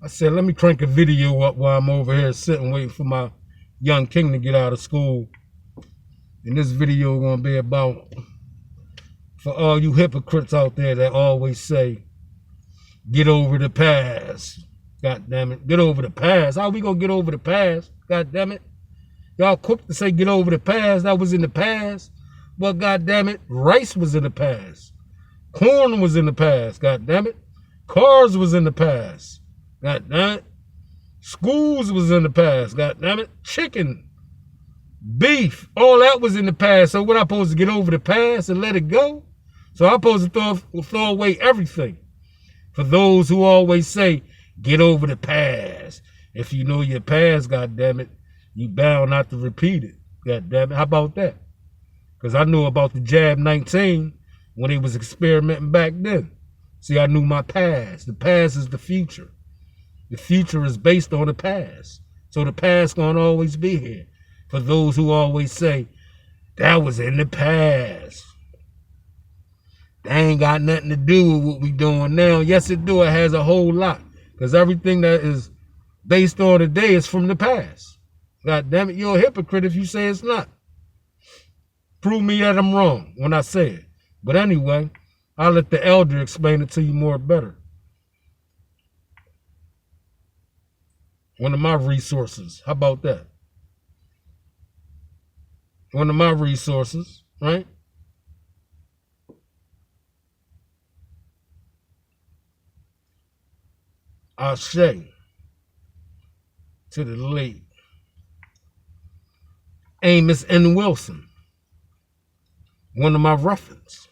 I said, let me crank a video up while I'm over here sitting waiting for my young king to get out of school. And this video is gonna be about, for all you hypocrites out there that always say, get over the past. God damn it, get over the past. How we gonna get over the past? God damn it. Y'all quick to say get over the past. That was in the past. But God damn it, rice was in the past. Corn was in the past. God damn it. Cars was in the past. God damn it. Schools was in the past. God damn it. Chicken, beef, all that was in the past. So what I supposed to get over the past and let it go? So I'm supposed to throw away everything. For those who always say, get over the past. If you know your past, God damn it, you bound not to repeat it. God damn it. How about that? Because I knew about the Jab 19 when they was experimenting back then. See, I knew my past. The past is the future. The future is based on the past. So the past gonna always be here. For those who always say, that was in the past. That ain't got nothing to do with what we doing now. Yes, it do. It has a whole lot. Because everything that is based on today is from the past. God damn it, you're a hypocrite if you say it's not. Prove me that I'm wrong when I say it. But anyway, I'll let the elder explain it to you more better. One of my resources. How about that? One of my resources, right? Ashe to the late Amos N. Wilson. One of my reference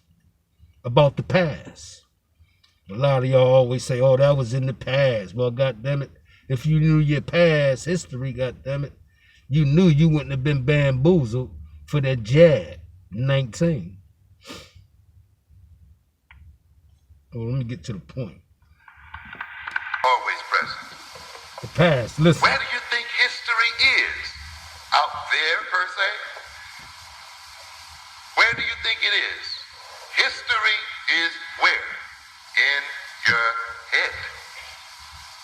about the past. A lot of y'all always say, oh, that was in the past. Well, God damn it, if you knew your past history, God damn it, you knew you wouldn't have been bamboozled for that Jab 19. Oh, let me get to the point. Always present. The past, listen. Where do you think history is? Out there, per se? Where do you think it is? History is where? In your head.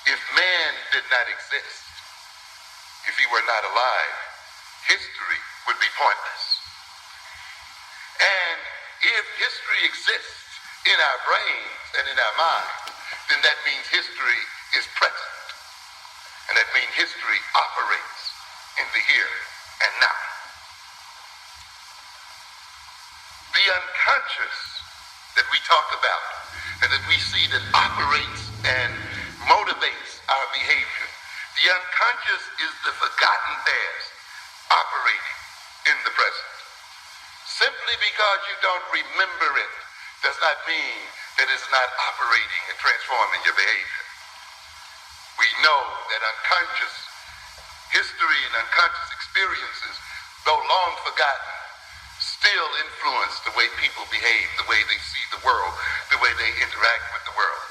If man did not exist, if he were not alive, history would be pointless. And if history exists in our brains and in our minds, then that means history is present. And that means history operates in the here and now. The unconscious that we talk about and that we see that operates and motivates our behavior, the unconscious is the forgotten past operating in the present. Simply because you don't remember it does not mean that it's not operating and transforming your behavior. We know that unconscious history and unconscious experiences, though long forgotten, still influence the way people behave, the way they see the world, the way they interact with the world.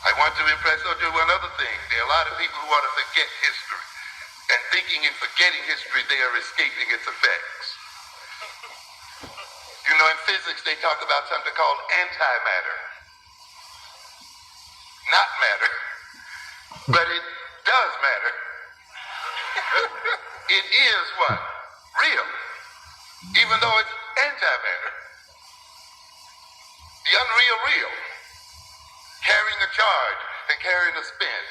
I want to impress on you one other thing. There are a lot of people who want to forget history. And thinking in forgetting history, they are escaping its effects. You know, in physics, they talk about something called antimatter. Not matter, but it does matter. It is what? Real. Even though it's antimatter. The unreal real. Carrying a charge and carrying a spin.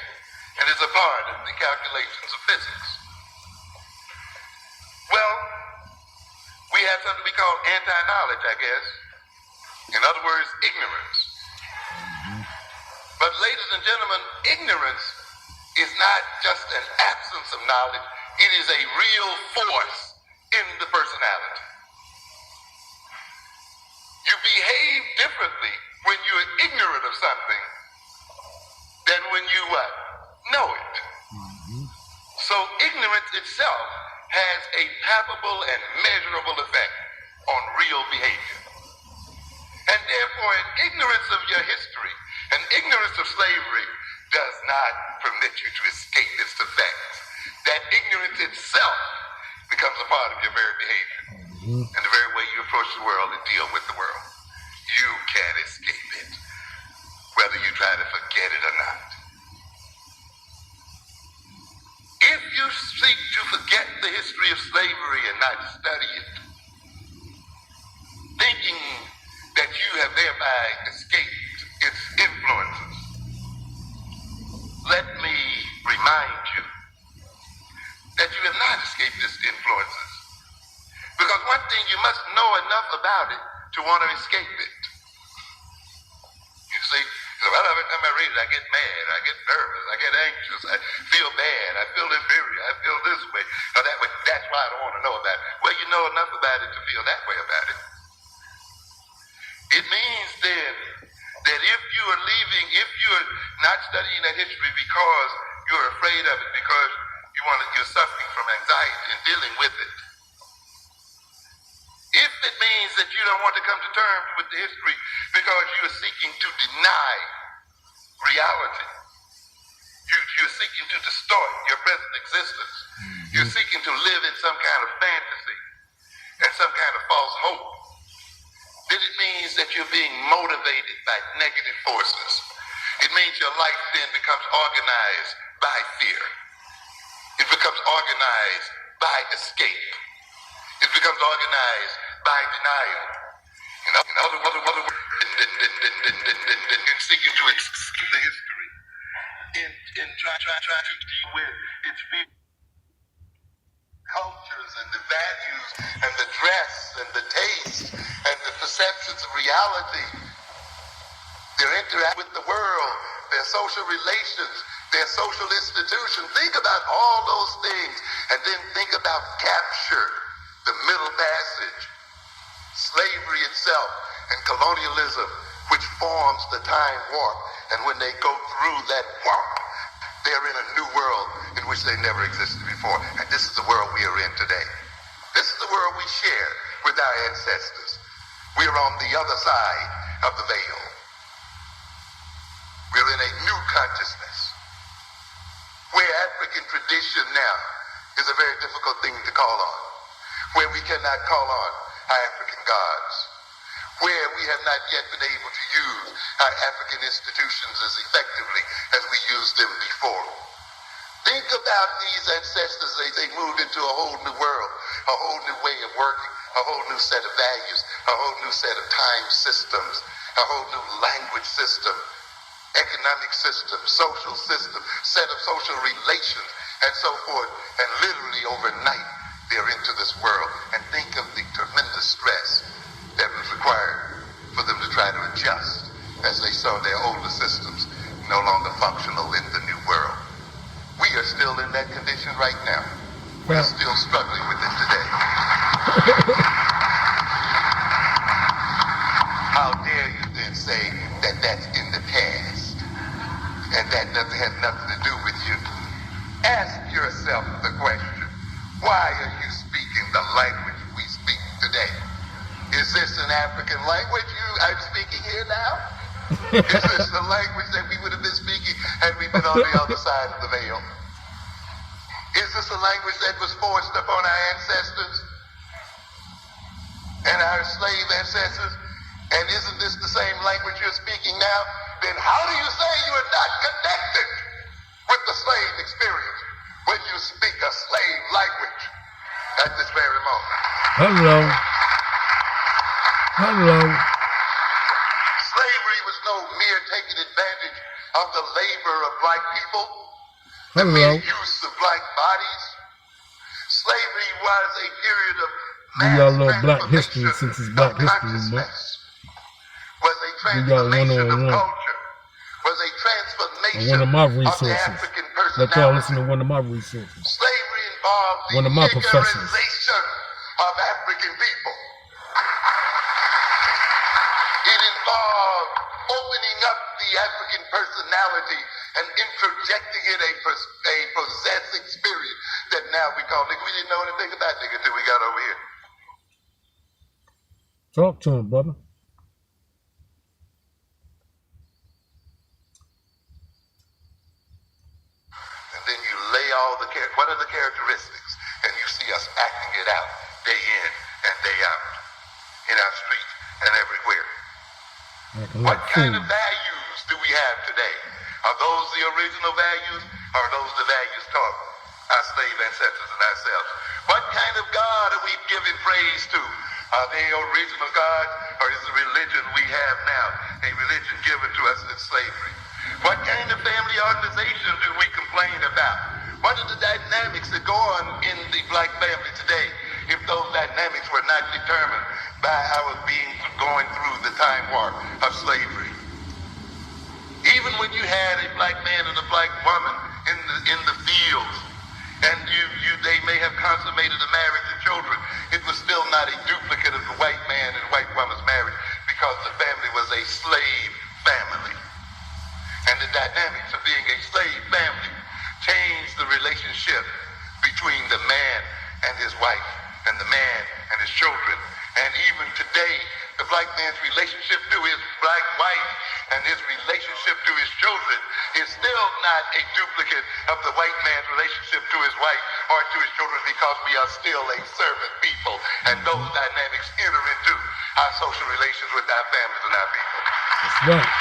And is a part of the calculations of physics. Well, we have something we call anti-knowledge, I guess. In other words, ignorance. But ladies and gentlemen, ignorance is not just an absence of knowledge, it is a real force in the personality. You behave differently when you're ignorant of something than when you what? Know it. So ignorance itself has a palpable and measurable effect on real behavior. And therefore, an ignorance of your history, an ignorance of slavery does not permit you to escape its effects. That ignorance itself becomes a part of your very behavior and the very way you approach the world and deal with the world. can't escape it, whether you try to forget it or not. If you seek to forget the history of slavery and not study it, thinking that you have thereby escaped its influences, let me remind you that you have not escaped its influences. Because one thing, you must know enough about it to want to escape it. You see, well, every time I read it, I get mad, I get nervous, I get anxious, I feel bad, I feel inferior, I feel this way or that way. That's why I don't want to know about it. Well, you know enough about it to feel that way about it. It means then that if you are leaving, if you're not studying that history because you're afraid of it, because you're suffering from anxiety and dealing with it, if it means that you don't want to come to terms with the history because you're seeking to deny reality, you're seeking to distort your present existence, you're seeking to live in some kind of fantasy and some kind of false hope, then it means that you're being motivated by negative forces. It means your life then becomes organized by fear. It becomes organized by escape. It becomes organized by denial. In other words, in seeking to escape the history, in trying to deal with its cultures and the values and the dress and the taste and the perceptions of reality, their interact with the world, their social relations, their social institutions. Think about all those things and then think about capture, the Middle Passage, slavery itself, and colonialism, which forms the time warp. And when they go through that warp, they're in a new world in which they never existed before. And this is the world we are in today. This is the world we share with our ancestors. We are on the other side of the veil. We're in a new consciousness, where African tradition now is a very difficult thing to call on, where we cannot call on our African gods, where we have not yet been able to use our African institutions as effectively as we used them before. Think about these ancestors as they moved into a whole new world, a whole new way of working, a whole new set of values, a whole new set of time systems, a whole new language system, economic system, social system, set of social relations, and so forth. And literally overnight, they're into this world. And think of the tremendous stress that was required for them to try to adjust as they saw their older systems no longer functional in the new world. We are still in that condition right now. We're still struggling with it today. How dare you then say that that's in the past and that has nothing to do with you? Ask yourself the question, why are you speaking the language we speak today? Is this an African language I'm speaking here now? Is this the language that we would have been speaking had we been on the other side of the veil? Is this a language that was forced upon our ancestors and our slave ancestors? And isn't this the same language you're speaking now? Then how do you say you are not connected with the slave experience when you speak a slave language at this very moment? Hello. Hello. Slavery was no mere taking advantage of the labor of black people, the Hello. mere use of black bodies. Slavery was a period of We got a little mass black history transformation since it's Black of History Month. consciousness. Was a We got transformation of 101. culture. Was a transformation One of my of the resources. African Let y'all listen personality. to one of my resources. Slavery involved the One of my professors. Negroization of African people. It involved opening up the African personality and interjecting in a possessive spirit that now we call nigga. We didn't know anything about nigga until we got over here. Talk to him, brother. And then you lay all the what are the characteristics? And you see us acting it out day in and day out in our streets and everywhere. Acting What like kind of fools. values do we have today? Are those the original values, or are those the values taught our slave ancestors and ourselves? What kind of God are we giving praise to? Are they original gods, or is the religion we have now a religion given to us in slavery? What kind of family organization do we complain about? What are the dynamics that go on in the black family today if those dynamics were not determined by our going through the time warp of slavery? Even when you had a black man and a black woman in the fields, and they may have consummated a marriage and children, it was still not a duplicate of the white man and white woman's marriage, because the family was a slave family. And the dynamics of being a slave family changed the relationship between the man and his wife, and the man and his children. And even today, the black man's relationship to his black wife and his relationship to his children is still not a duplicate of the white man's relationship to his wife or to his children, because we are still a servant people, and those dynamics enter into our social relations with our families and our people. That's right.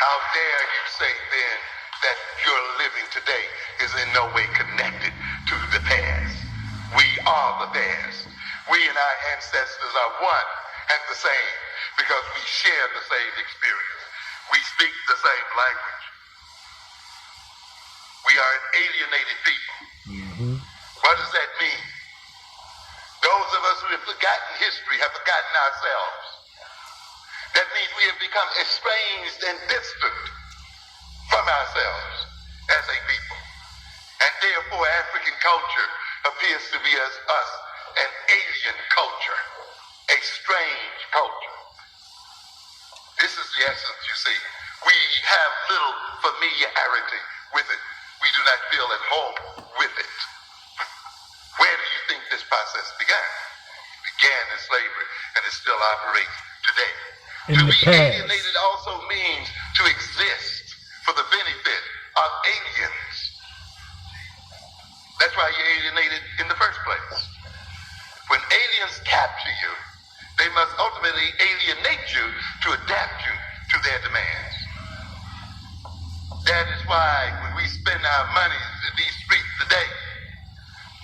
How dare you say then that your living today is in no way connected to the past? We are the past. We and our ancestors are one and the same, because we share the same experience. We speak the same language. We are an alienated people. Mm-hmm. What does that mean? Those of us who have forgotten history have forgotten ourselves. That means we have become estranged and distant from ourselves as a people. And therefore, African culture appears to be as us an alien culture, a strange culture. This is the essence, you see. We have little familiarity with it. We do not feel at home with it. Where do you think this process began? It began in slavery, and it still operates today. In To the be past. alienated also means to exist for the benefit of aliens. That's why you're alienated in the first place. When aliens capture you, they must ultimately alienate you to adapt you to their demands. That is why when we spend our money in these streets today,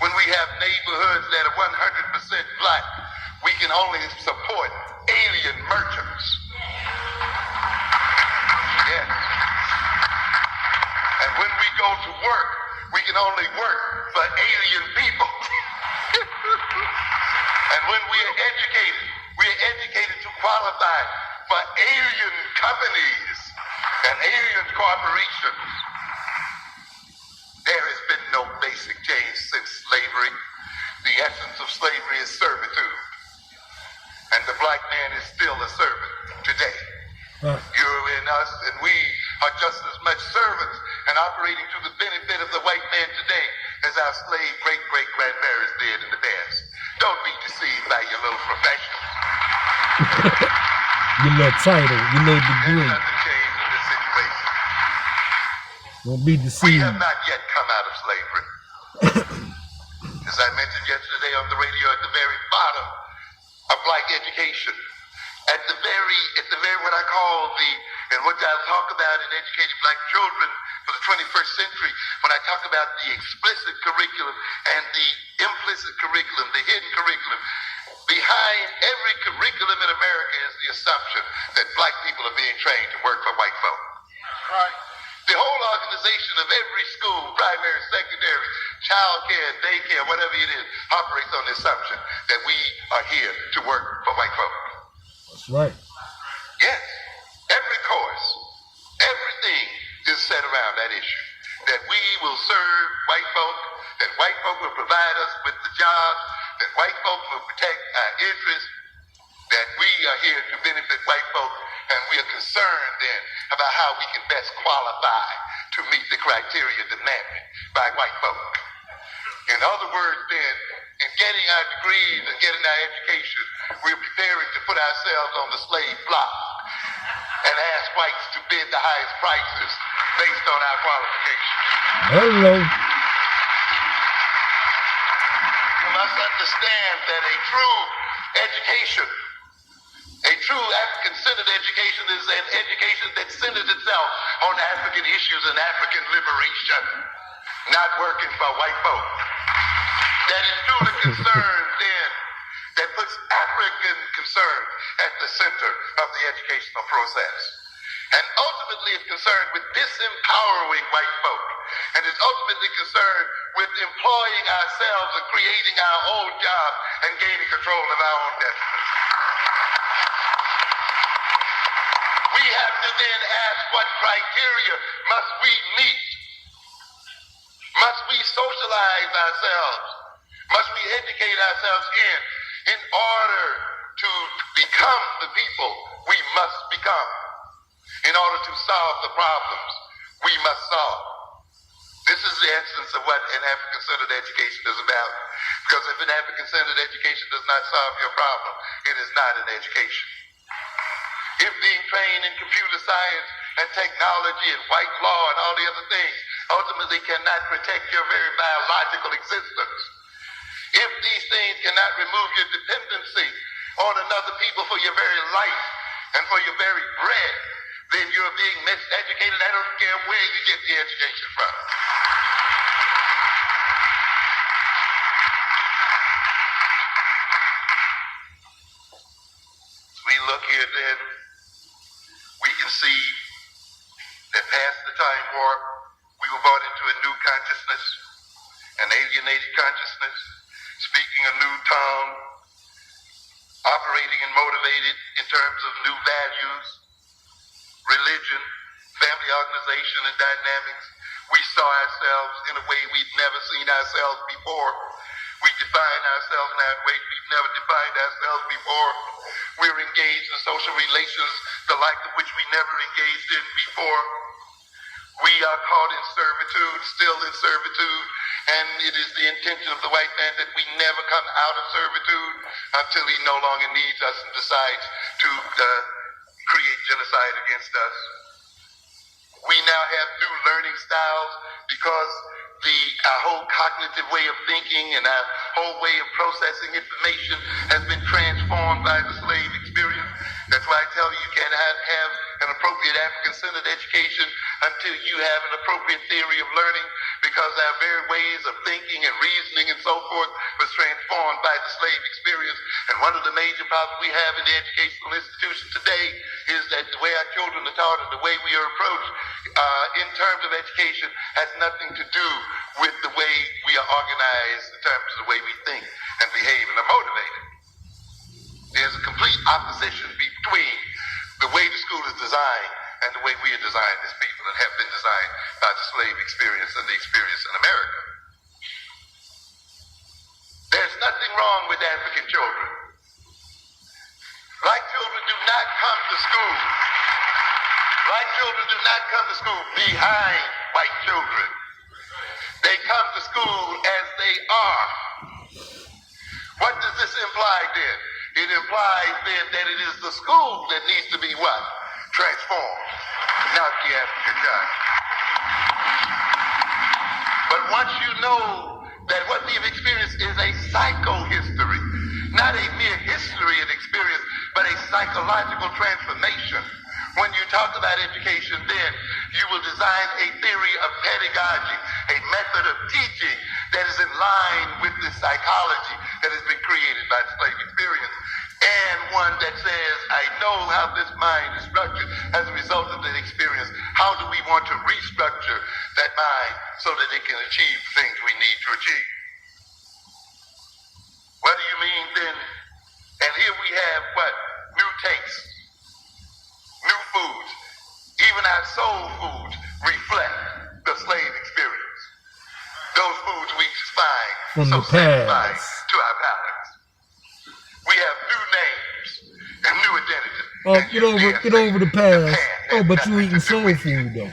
when we have neighborhoods that are 100% black, we can only support alien merchants. Yes. And when we go to work, we can only work for alien people. And when we are educated to qualify for alien companies and alien corporations. There has been no basic change since slavery. The essence of slavery is servitude. And the black man is still a servant today. You and us and we are just as much servants and operating to the benefit of the white man today as our slave great-great-grandparents did in the past. Don't be deceived by your little profession. Your little title, your little degree. There's nothing changed in this situation. Don't be We deceived. have not yet come out of slavery. As I mentioned yesterday on the radio, at the very bottom of black education, at the very what I call and what I talk about in educating black children for the 21st century, when I talk about the explicit curriculum and the implicit curriculum, the hidden curriculum, behind every curriculum in America is the assumption that black people are being trained to work for white folk. Right. The whole organization of every school, primary, secondary, child care, daycare, whatever it is, operates on the assumption that we are here to work for white folk. That's right. Yes. Every course, everything is set around that issue. That we will serve white folk, that white folk will provide us with the jobs, that white folk will protect our interests, that we are here to benefit white folk, and we are concerned then about how we can best qualify to meet the criteria demanded by white folk. In other words then, in getting our degrees and getting our education, we're preparing to put ourselves on the slave block and ask whites to bid the highest prices based on our qualifications. Hello. You must understand that a true education, a true African-centered education, itself on African issues and African liberation, not working for white folk. That is truly concerned then, that puts African concern at the center of the educational process. And ultimately is concerned with disempowering white folk, and is ultimately concerned with employing ourselves and creating our own job and gaining control of our own destiny. We have to then ask, what criteria must we meet? Must we socialize ourselves? Must we educate ourselves in order to become the people we must become? In order to solve the problems we must solve. This is the essence of what an African-centered education is about. Because if an African-centered education does not solve your problem, it is not an education. If being trained in computer science and technology and white law and all the other things ultimately cannot protect your very biological existence, if these things cannot remove your dependency on another people for your very life and for your very bread, then you're being miseducated. I don't care where you get the education from. As we look here then, we can see that past the time warp, we were brought into a new consciousness, an alienated consciousness, speaking a new tongue, operating and motivated in terms of new values, religion, family organization, and dynamics. We saw ourselves in a way we'd never seen ourselves before. We define ourselves in that way we've never defined ourselves before. We're engaged in social relations, the like of which we never engaged in before. We are caught in servitude, still in servitude, and it is the intention of the white man that we never come out of servitude until he no longer needs us and decides to create genocide against us. We now have new learning styles because our whole cognitive way of thinking and our whole way of processing information has been transformed by the slave experience. That's why I tell you, you cannot have an appropriate African-centered education until you have an appropriate theory of learning, because our very ways of thinking and reasoning and so forth was transformed by the slave experience. And one of the major problems we have in the educational institution today is that the way our children are taught and the way we are approached in terms of education has nothing to do with the way we are organized in terms of the way we think and behave and are motivated. There's a complete opposition between the way the school is designed and the way we are designed as people and have been designed by the slave experience and the experience in America. There's nothing wrong with African children. Black children do not come to school. Black children do not come to school behind white children. They come to school as they are. What does this imply then? It implies then that it is the school that needs to be what? Transformed, not the African child. But once you know that what we've experienced is a psycho-history, not a mere history and experience, but a psychological transformation. When you talk about education, then you will design a theory of pedagogy, a method of teaching that is in line with the psychology that has been created by the slave experience, and one that says, I know how this mind is structured as a result of that experience. How do we want to restructure that mind so that it can achieve things we need to achieve? What do you mean then? And here we have what? New tastes, new foods. Even our soul foods reflect the slave experience. Those foods we find From so the past. satisfying to our palates. We have new names and new identities. Oh, get over the past. Oh, but you eating soul food though.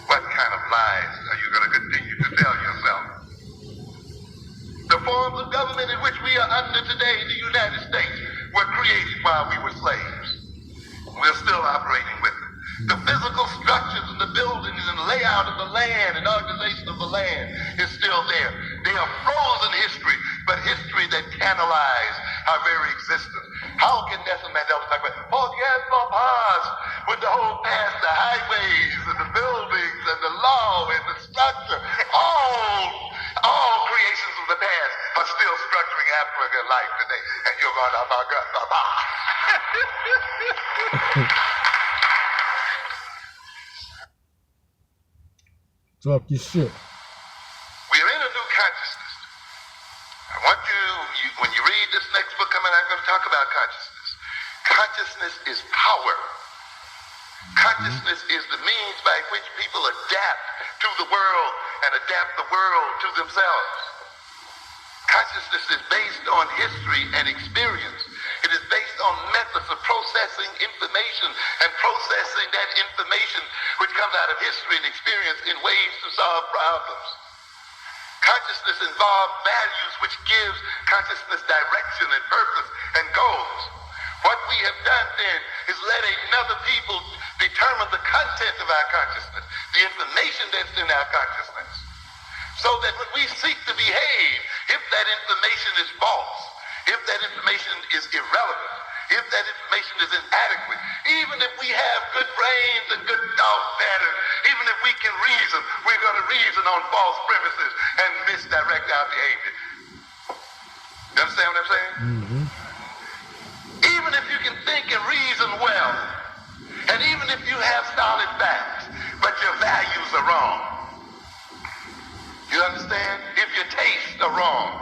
What kind of lies are you going to continue to tell yourself? The forms of government in which we are under today in the United States were created while we were slaves. We're still operating with them. The physical structures and the buildings and the layout of the land and organization of the land is still there. They are frozen history, but history that canalized our very existence. How can Nelson Mandela talk about forget the past when the whole past, the highway life today, and you're going to Talk your shit. We're in a new consciousness. I want you, when you read this next book coming, I'm going to talk about consciousness. Consciousness is power. Consciousness is the means by which people adapt to the world and adapt the world to themselves. Consciousness is based on history and experience. It is based on methods of processing information and processing that information which comes out of history and experience in ways to solve problems. Consciousness involves values which gives consciousness direction and purpose and goals. What we have done then is let another people determine the content of our consciousness, the information that's in our consciousness. So that when we seek to behave, if that information is false, if that information is irrelevant, if that information is inadequate, even if we have good brains and good thought patterns, even if we can reason, we're going to reason on false premises and misdirect our behavior. You understand what I'm saying? Mm-hmm. Even if you can think and reason well, and even if you have solid facts, but your values are wrong. You understand? If your tastes are wrong,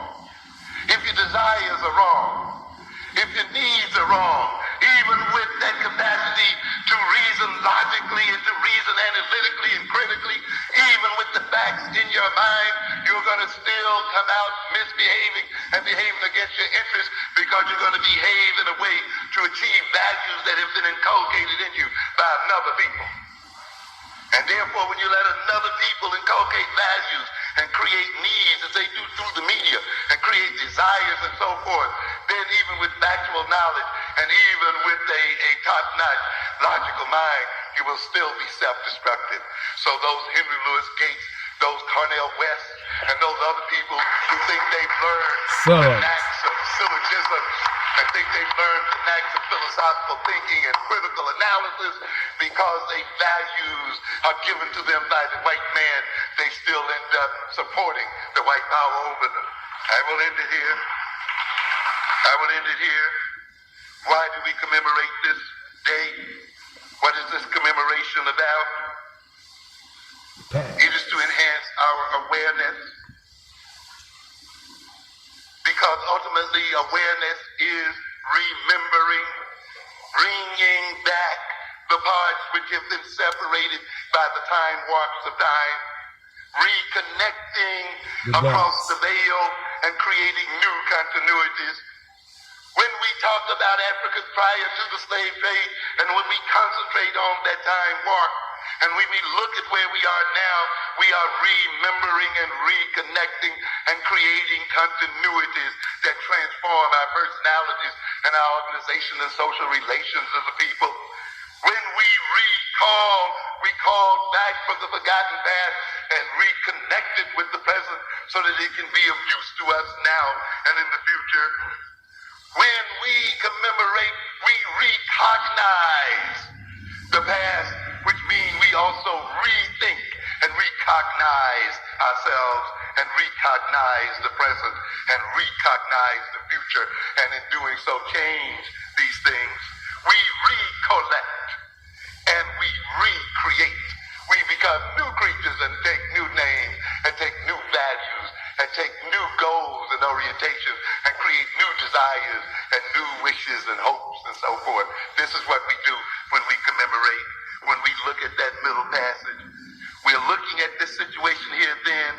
if your desires are wrong, if your needs are wrong, even with that capacity to reason logically and to reason analytically and critically, even with the facts in your mind, you're going to still come out misbehaving and behaving against your interests because you're going to behave in a way to achieve values that have been inculcated in you by another people. And therefore, when you let another people inculcate values and create needs as they do through the media and create desires and so forth, then even with factual knowledge and even with a top-notch logical mind, you will still be self-destructive. So those Henry Louis Gates, those Cornel West, and those other people who think they've learned the knacks of syllogism and think they've learned the knacks of philosophical thinking and critical analysis because their values are given to them by the white man, they still end up supporting the white power over them. I will end it here. Why do we commemorate this day? What is this commemoration about? It is to enhance our awareness. Because ultimately awareness is remembering, bringing back the parts which have been separated by the time warps of time, reconnecting across the veil and creating new continuities. When we talk about Africa prior to the slave trade, and when we concentrate on that time warp, and when we look at where we are now, we are remembering and reconnecting and creating continuities that transform our personalities and our organization and social relations of the people. When we recall, we call back from the forgotten past and reconnect it with the present so that it can be of use to us now and in the future. When we commemorate, we recognize the past, which means we also rethink and recognize ourselves and recognize the present and recognize the future, and in doing so change these things. We recollect and we recreate. We become new creatures and take new names and take new values and take new goals and orientations and create new desires and new wishes and hopes and so forth. This is what we do when we commemorate, when we look at that middle passage. We're looking at this situation here then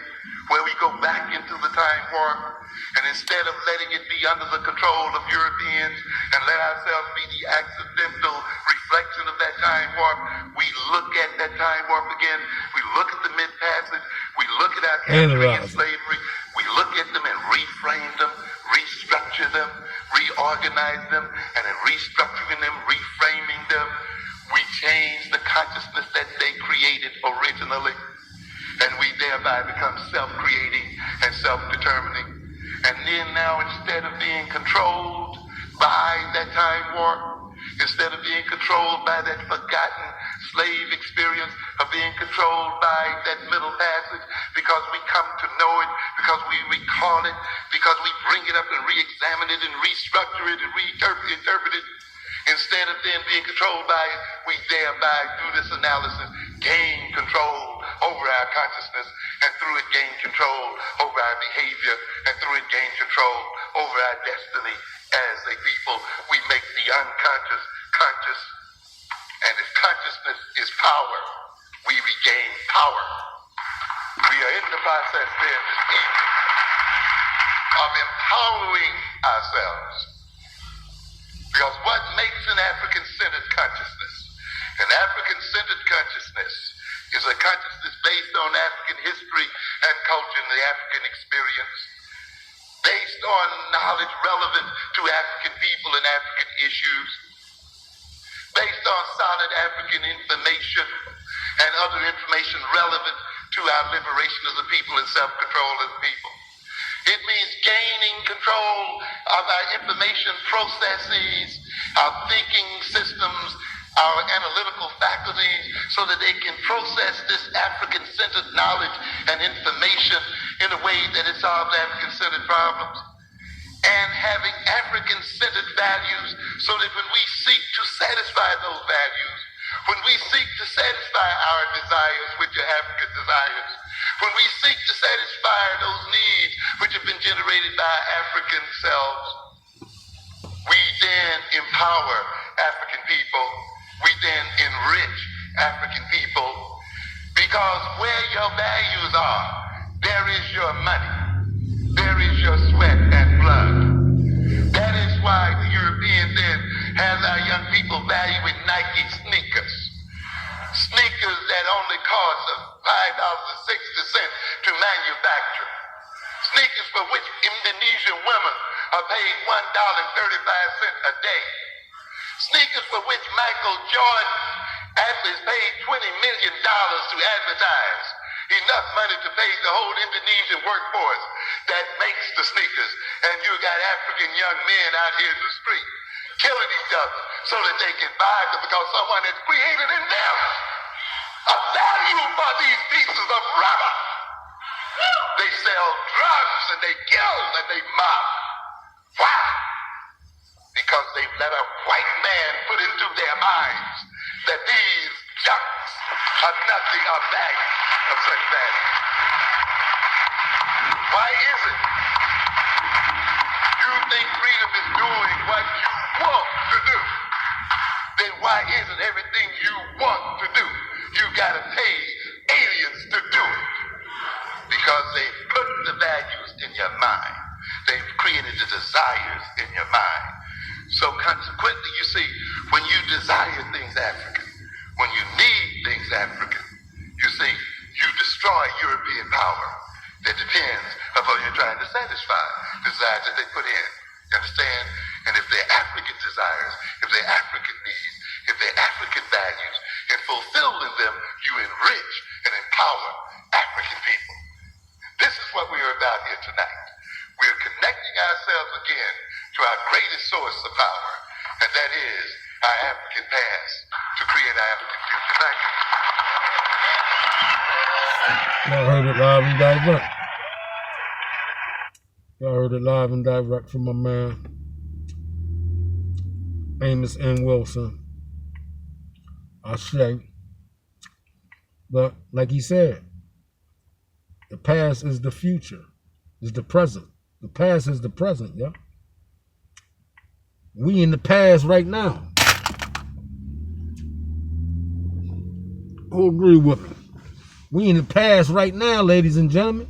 where we go back into the time warp, and instead of letting it be under the control of Europeans and let ourselves be the accidental reflection of that time warp, we look at that time warp again. We look at the mid-passage. We look at our captivity and slavery. We look at them and reframe them, restructure them, reorganize them, and in restructuring them, reframing them, we change the consciousness that they created originally, and we thereby become self-creating and self-determining. And then now, instead of being controlled by that time warp, instead of being controlled by that forgotten slave experience, of being controlled by that middle passage, because we come to know it, because because we recall it, because we bring it up and re-examine it and restructure it and reinterpret it. Instead of then being controlled by it, we thereby, through this analysis, gain control over our consciousness, and through it gain control over our behavior, and through it gain control over our destiny as a people. We make the unconscious conscious, and if consciousness is power, we regain power. We are in the process then this evening of empowering ourselves. Because what makes an African-centered consciousness? An African-centered consciousness is a consciousness based on African history and culture and the African experience, based on knowledge relevant to African people and African issues, based on solid African information and other information relevant to our liberation as a people and self-control as a people. It means gaining control of our information processes, our thinking systems, our analytical faculties, so that they can process this African-centered knowledge and information in a way that it solves African-centered problems. And having African-centered values so that when we seek to satisfy those values, when we seek to satisfy our desires, which are African desires, when we seek to satisfy those needs which have been generated by African selves, we then empower African people. We then enrich African people, because where your values are, there is your money. There is your sweat and blood. That is why the European then has our young people valuing Nike sneakers. Sneakers that only cost $5.60 to manufacture. Sneakers for which Indonesian women are paid $1.35 a day. Sneakers for which Michael Jordan athletes paid $20 million to advertise. Enough money to pay the whole Indonesian workforce that makes the sneakers. And you got African young men out here in the street killing each other so that they can buy them, because someone has created in them a value for these pieces of rubber. They sell drugs and they kill and they mob. Why? Because they've let a white man put into their minds that these junks are nothing of value, of such value. Why is it? You think freedom is doing what you want to do? Then why isn't everything you want to do, you gotta pay aliens to do it? Because they've put the values in your mind. They've created the desires in your mind. So consequently, you see, when you desire things African, when you need things African, you see, you destroy European power that depends upon you trying to satisfy the desires that they put in. You understand? And if they're African desires, if they're African needs, if they're African values, and fulfilling them, you enrich and empower African people. This is what we are about here tonight. We are connecting ourselves again to our greatest source of power, and that is our African past to create our African future. Thank you. Y'all heard it live and direct. Y'all heard it live and direct from my man, Amos N. Wilson. Ashe. But like he said, the past is the future, is the present. The past is the present, yeah. We in the past right now. Who agree with me? We in the past right now, ladies and gentlemen.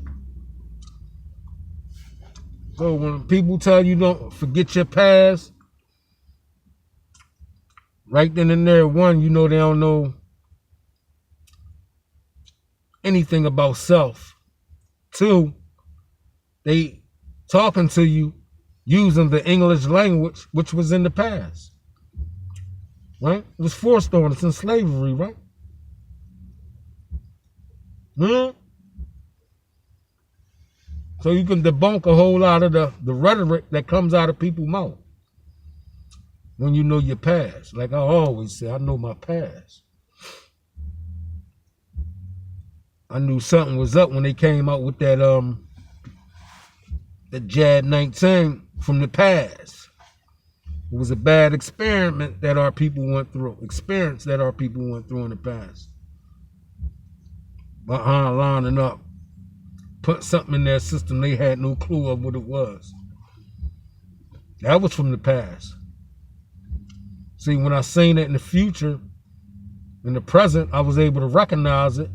So when people tell you don't forget your past, right then and there, one, you know they don't know anything about self. Two, they talking to you using the English language, which was in the past, right? It was forced on us in slavery, right? So you can debunk a whole lot of the rhetoric that comes out of people's mouth when you know your past. Like I always say, I know my past. I knew something was up when they came out with that the Jad 19 from the past. It was a bad experiment that our people went through. Experience that our people went through in the past. Behind lining up, put something in their system they had no clue of what it was. That was from the past. See, when I seen it in the future, in the present, I was able to recognize it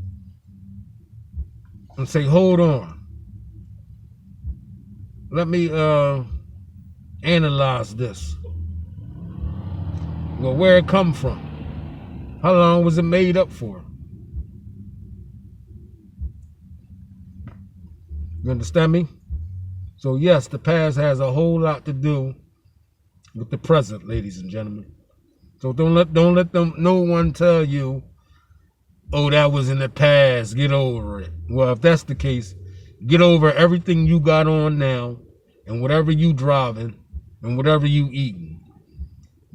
and say, hold on. Let me analyze this. Well, where it come from? How long was it made up for? You understand me? So yes, the past has a whole lot to do with the present, ladies and gentlemen. So don't let no one tell you, oh, that was in the past, get over it. Well, if that's the case, get over everything you got on now and whatever you driving and whatever you eating.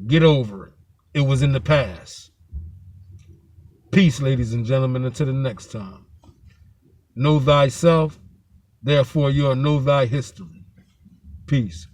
Get over it. It was in the past. Peace, ladies and gentlemen, until the next time. Know thyself, therefore you'll know thy history. Peace.